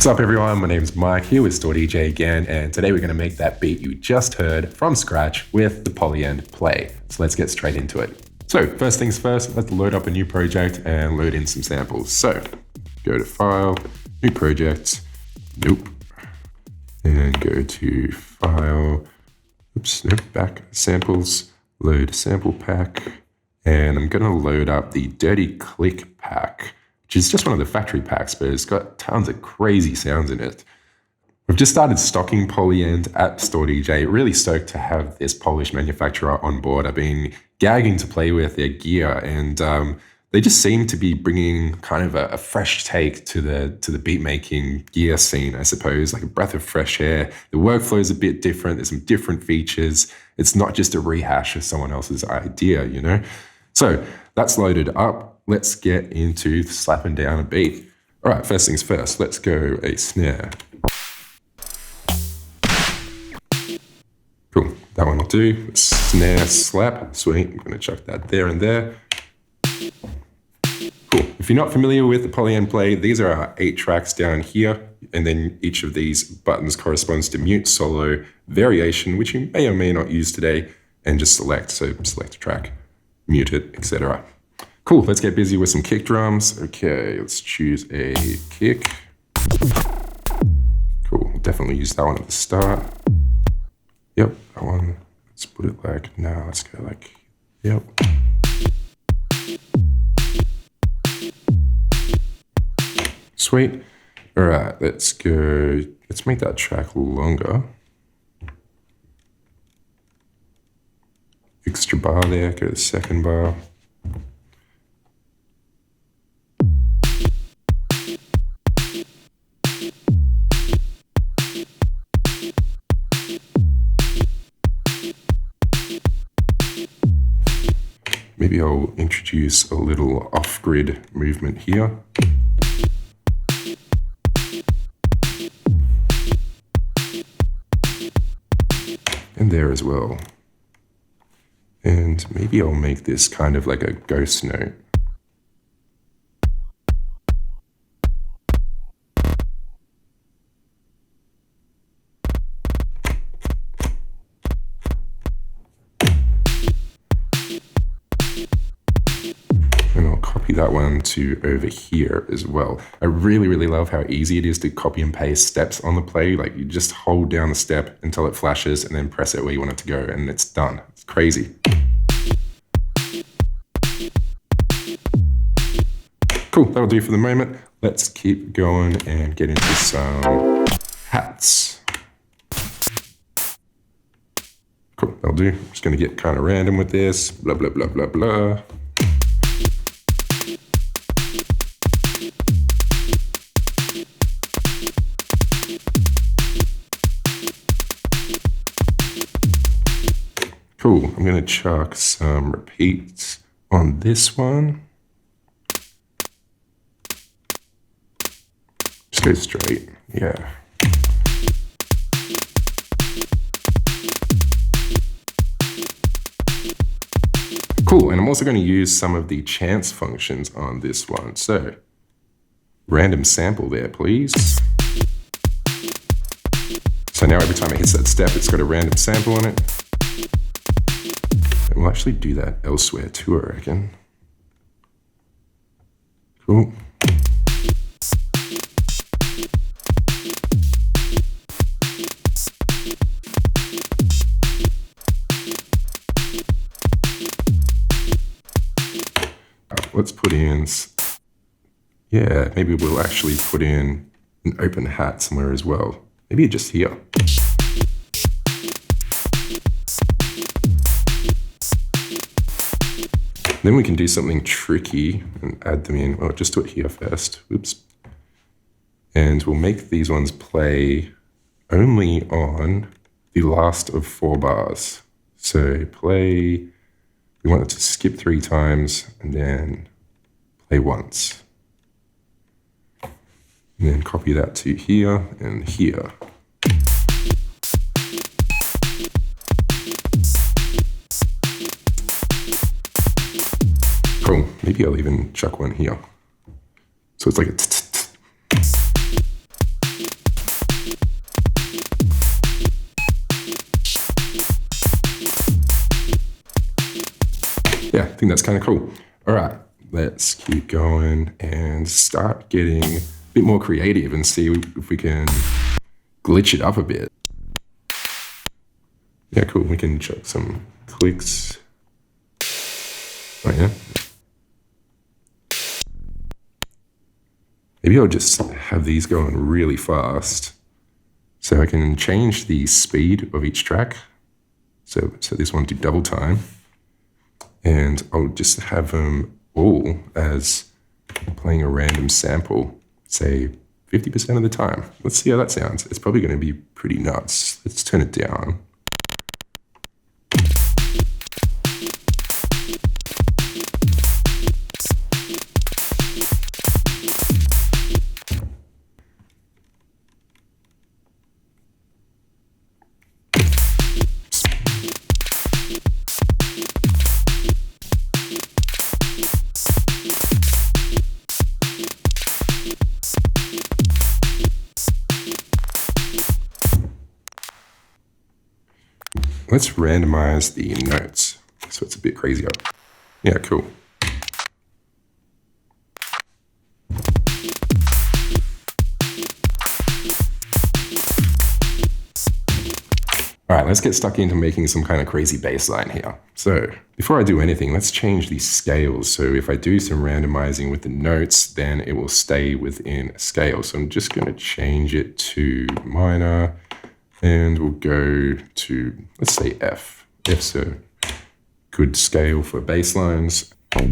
What's up everyone, my name's Mike here with Store DJ again, and today we're going to make that beat you just heard from scratch with the Polyend play. So let's get straight into it. So first things first, let's load up a new project and load in some samples. So go to File, New Project, nope, and go to File, back, Samples, load Sample Pack, and I'm going to load up the Dirty Click pack, which is just one of the factory packs, but it's got tons of crazy sounds in it. We've just started stocking Polyend at Store DJ. Really stoked to have this Polish manufacturer on board. I've been gagging to play with their gear, and they just seem to be bringing kind of a fresh take to the beat making gear scene, I suppose, like a breath of fresh air. The workflow is a bit different. There's some different features. It's not just a rehash of someone else's idea, you know? So that's loaded up. Let's get into slapping down a beat. All right, first things first, let's go a snare. Cool, that one will do. Snare slap, sweet. I'm gonna chuck that there and there. Cool, if you're not familiar with the Polyend play, these are our 8 tracks down here, and then each of these buttons corresponds to mute, solo, variation, which you may or may not use today, and just select, so select a track, mute it, etc. Cool, let's get busy with some kick drums. Okay, let's choose a kick. Cool, definitely use that one at the start. Yep, that one, let's put it like, now let's go like, yep. Sweet. All right, let's go, let's make that track longer. Extra bar there, go to the second bar. Maybe I'll introduce a little off-grid movement here. And there as well. And maybe I'll make this kind of like a ghost note. That one to over here as well. I really love how easy it is to copy and paste steps on the play. Like you just hold down the step until it flashes and then press it where you want it to go and it's done. It's crazy. Cool, that'll do for the moment. Let's keep going and get into some hats. Cool, that'll do. I'm just gonna get kind of random with this. Blah, blah, blah, blah, blah. Cool, I'm gonna chuck some repeats on this one. Just go straight, yeah. Cool, and I'm also gonna use some of the chance functions on this one. So, random sample there, please. So now every time it hits that step, it's got a random sample on it. We'll actually do that elsewhere too, I reckon. Cool. Let's put in, yeah, maybe we'll actually put in an open hat somewhere as well. Maybe just here. Then we can do something tricky and add them in. Well, just do it here first. Oops. And we'll make these ones play only on the last of 4 bars. So play, we want it to skip 3 times and then play once. And then copy that to here and here. Cool, maybe I'll even chuck one here. So it's like a yeah, I think that's kind of cool. All right, let's keep going and start getting a bit more creative and see if we can glitch it up a bit. Yeah, cool. We can chuck some clicks. Oh, yeah. Maybe I'll just have these going really fast so I can change the speed of each track. So this one do double time. And I'll just have them all as playing a random sample, say 50% of the time. Let's see how that sounds. It's probably going to be pretty nuts. Let's turn it down. Let's randomize the notes so it's a bit crazier. Yeah, cool. All right, let's get stuck into making some kind of crazy bass line here. So before I do anything, let's change these scales. So if I do some randomizing with the notes, then it will stay within a scale. So I'm just going to change it to minor. And we'll go to, let's say F. F's a good scale for bass lines. All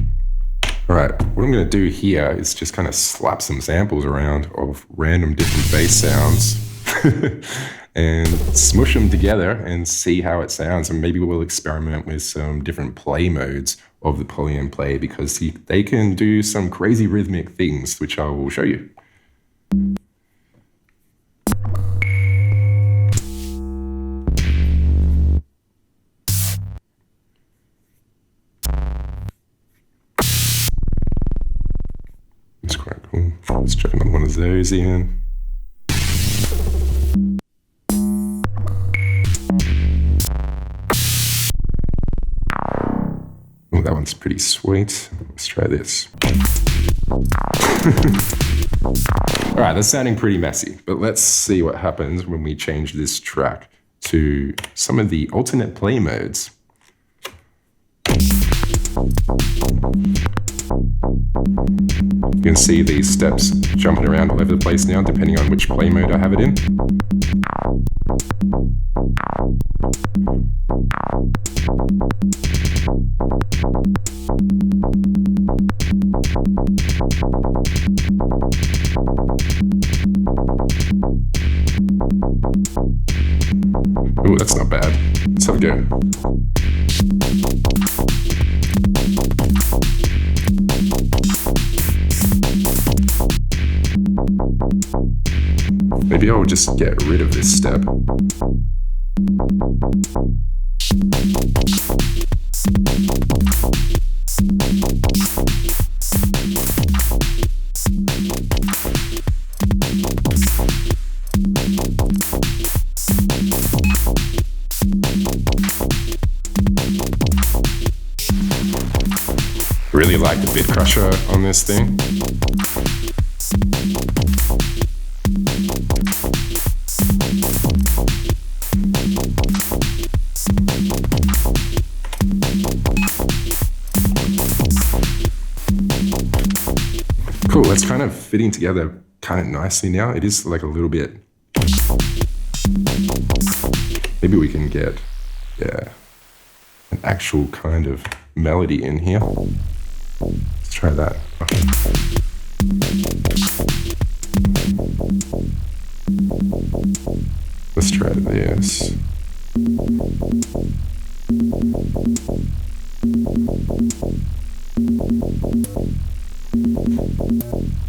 right, what I'm going to do here is just kind of slap some samples around of random different bass sounds and smush them together and see how it sounds. And maybe we'll experiment with some different play modes of the Polyend play because they can do some crazy rhythmic things, which I will show you. Let's chuck another one of those in. Oh, that one's pretty sweet. Let's try this. All right, that's sounding pretty messy, but let's see what happens when we change this track to some of the alternate play modes. You can see these steps jumping around all over the place now, depending on which play mode I have it in. Ooh, that's not bad. Let's have a go. Maybe I'll just get rid of this step. Really like the bit crusher on this thing. Cool, it's kind of fitting together kind of nicely now. It is like a little bit. Maybe we can get, yeah, an actual kind of melody in here. Let's try that. Let's try this.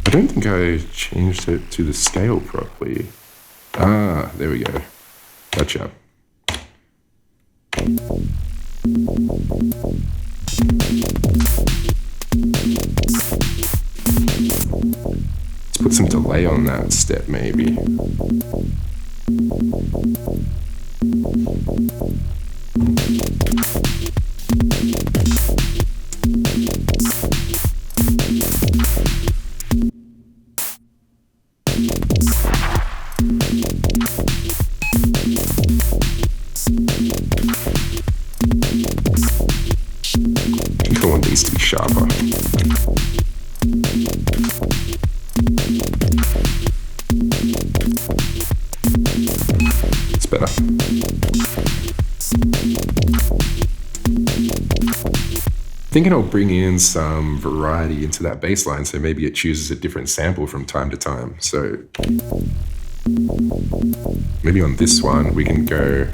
I don't think I changed it to the scale properly. Ah, there we go. Gotcha. Let's put some delay on that step, maybe. want these to be sharper. It's better. Thinking I'll bring in some variety into that bass line, so maybe it chooses a different sample from time to time. So maybe on this one we can go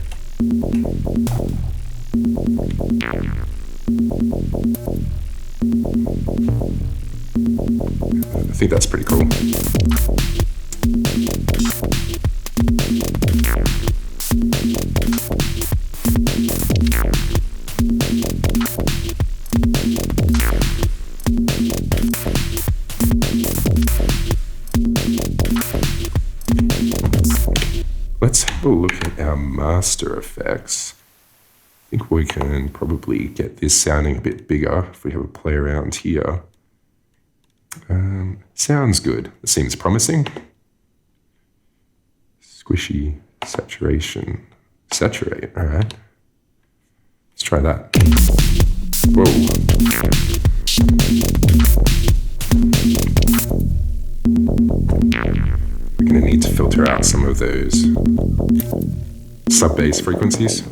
I think that's pretty cool. Let's have a look at our master effects. I think we can probably get this sounding a bit bigger if we have a play around here. Sounds good. It seems promising. Squishy, saturation, saturate. All right. Let's try that. Whoa. We're going to need to filter out some of those sub-bass frequencies.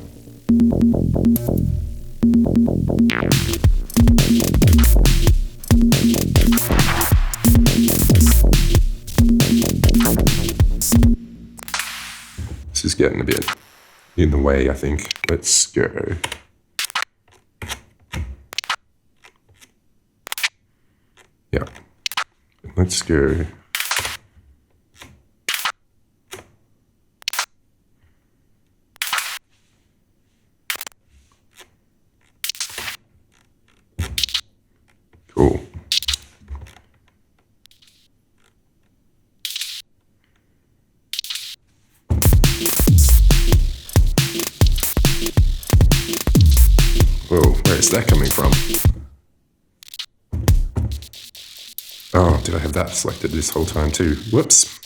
This is getting a bit in the way, I think. Let's go. Yeah. Let's go. Cool. Whoa, where is that coming from? Oh, did I have that selected this whole time too? Whoops.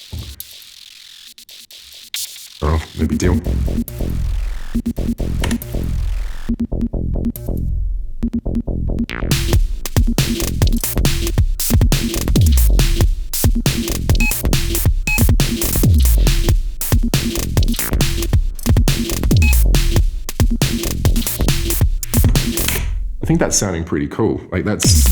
Oh, no big deal. I think that's sounding pretty cool. Like that's...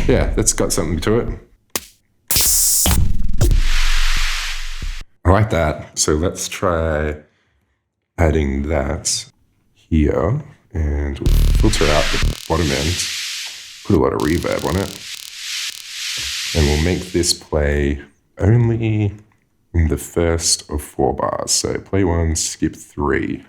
Yeah, that's got something to it. I like that. So let's try adding that here and we'll filter out the bottom end, put a lot of reverb on it, and we'll make this play only in the first of 4 bars. So play 1, skip 3.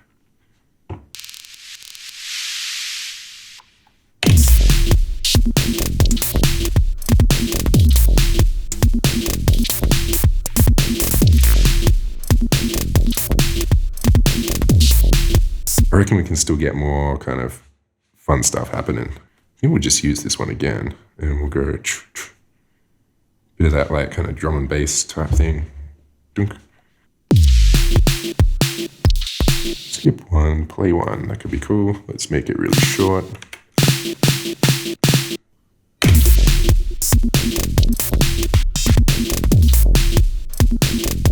I reckon we can still get more kind of fun stuff happening. I think we'll just use this one again and we'll go bit of that like kind of drum and bass type thing. Dunk. Skip 1, play 1. That could be cool. Let's make it really short.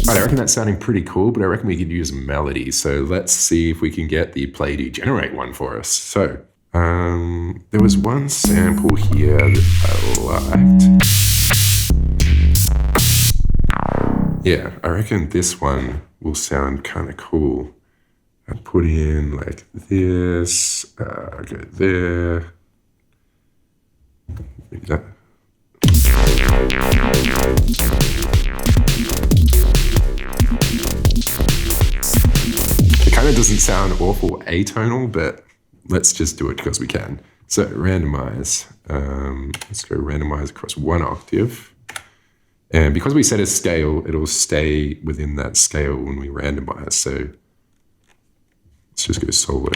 I reckon that's sounding pretty cool, but I reckon we could use a melody. So let's see if we can get the play to generate one for us. So there was one sample here that I liked. Yeah, I reckon this one will sound kind of cool. I put in like this, go there, maybe that. It kind of doesn't sound awful atonal, but let's just do it because we can. So randomize, let's go randomize across 1 octave. And because we set a scale, it'll stay within that scale when we randomize. So let's just go solo.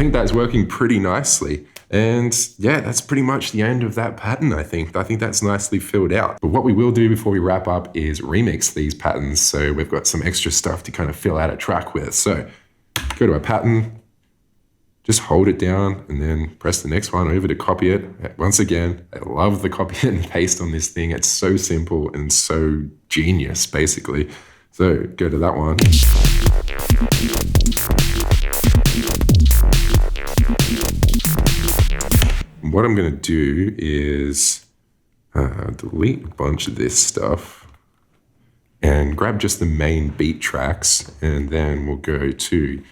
think that's working pretty nicely. And yeah, that's pretty much the end of that pattern, I think. I think that's nicely filled out. But what we will do before we wrap up is remix these patterns. So we've got some extra stuff to kind of fill out a track with. So go to a pattern, just hold it down and then press the next one over to copy it. Once again, I love the copy and paste on this thing. It's so simple and so genius, basically. So go to that one. What I'm going to do is delete a bunch of this stuff and grab just the main beat tracks, and then we'll go to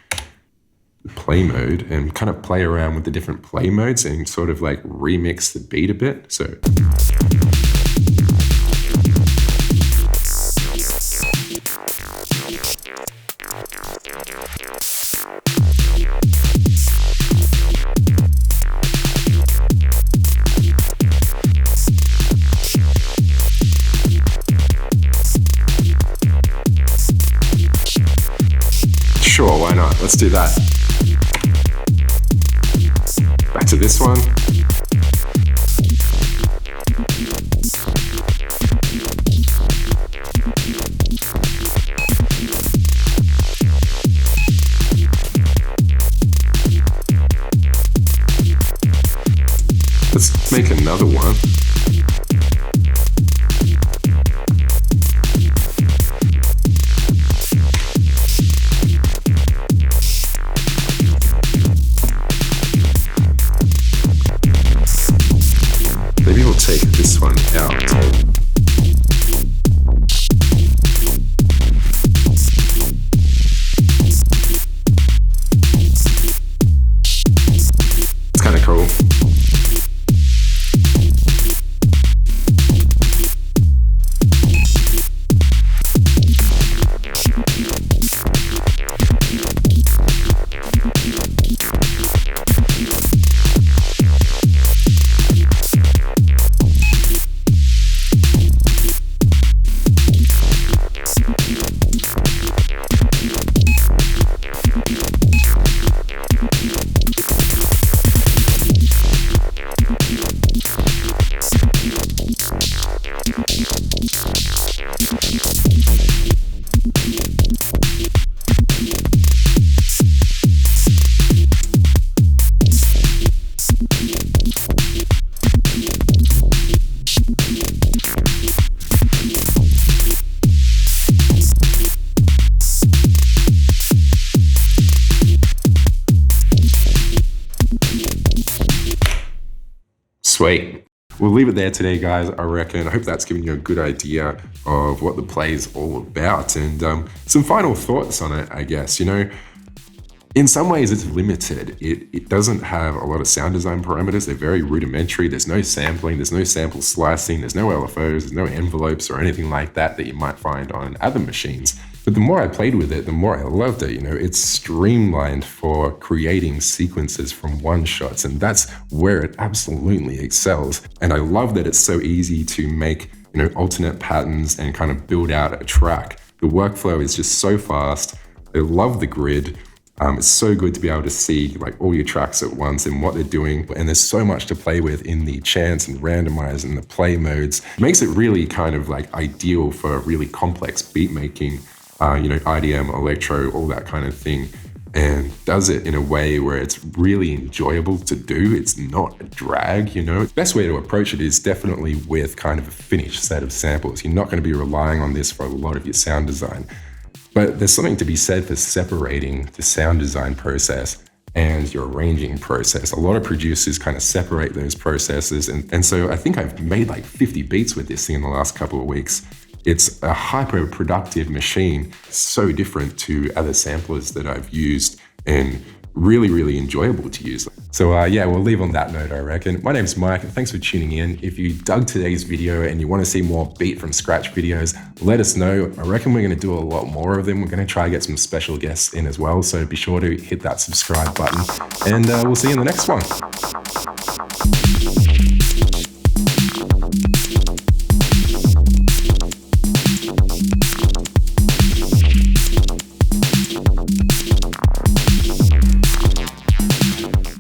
the play mode and kind of play around with the different play modes and sort of like remix the beat a bit. So sure, why not? Let's do that. Back to this one. Let's make another one. Maybe we'll take this one out. It's kind of cool. Sweet. We'll leave it there today, guys, I reckon. I hope that's given you a good idea of what the play is all about, and some final thoughts on it, I guess. You know, in some ways it's limited. It doesn't have a lot of sound design parameters. They're very rudimentary. There's no sampling, there's no sample slicing, there's no LFOs, there's no envelopes or anything like that that you might find on other machines. But the more I played with it, the more I loved it. You know, it's streamlined for creating sequences from one shots, and that's where it absolutely excels. And I love that it's so easy to make, you know, alternate patterns and kind of build out a track. The workflow is just so fast. I love the grid. It's so good to be able to see like all your tracks at once and what they're doing. And there's so much to play with in the chance and randomize and the play modes. It makes it really kind of like ideal for really complex beat making. You know, IDM, electro, all that kind of thing, and does it in a way where it's really enjoyable to do. It's not a drag, you know. The best way to approach it is definitely with kind of a finished set of samples. You're not going to be relying on this for a lot of your sound design. But there's something to be said for separating the sound design process and your arranging process. A lot of producers kind of separate those processes, and so I think I've made like 50 beats with this thing in the last couple of weeks. It's a hyper-productive machine, so different to other samplers that I've used, and really, really enjoyable to use. So yeah, we'll leave on that note, I reckon. My name's Mike, and thanks for tuning in. If you dug today's video and you want to see more beat from scratch videos, let us know. I reckon we're going to do a lot more of them. We're going to try to get some special guests in as well, so be sure to hit that subscribe button, and we'll see you in the next one.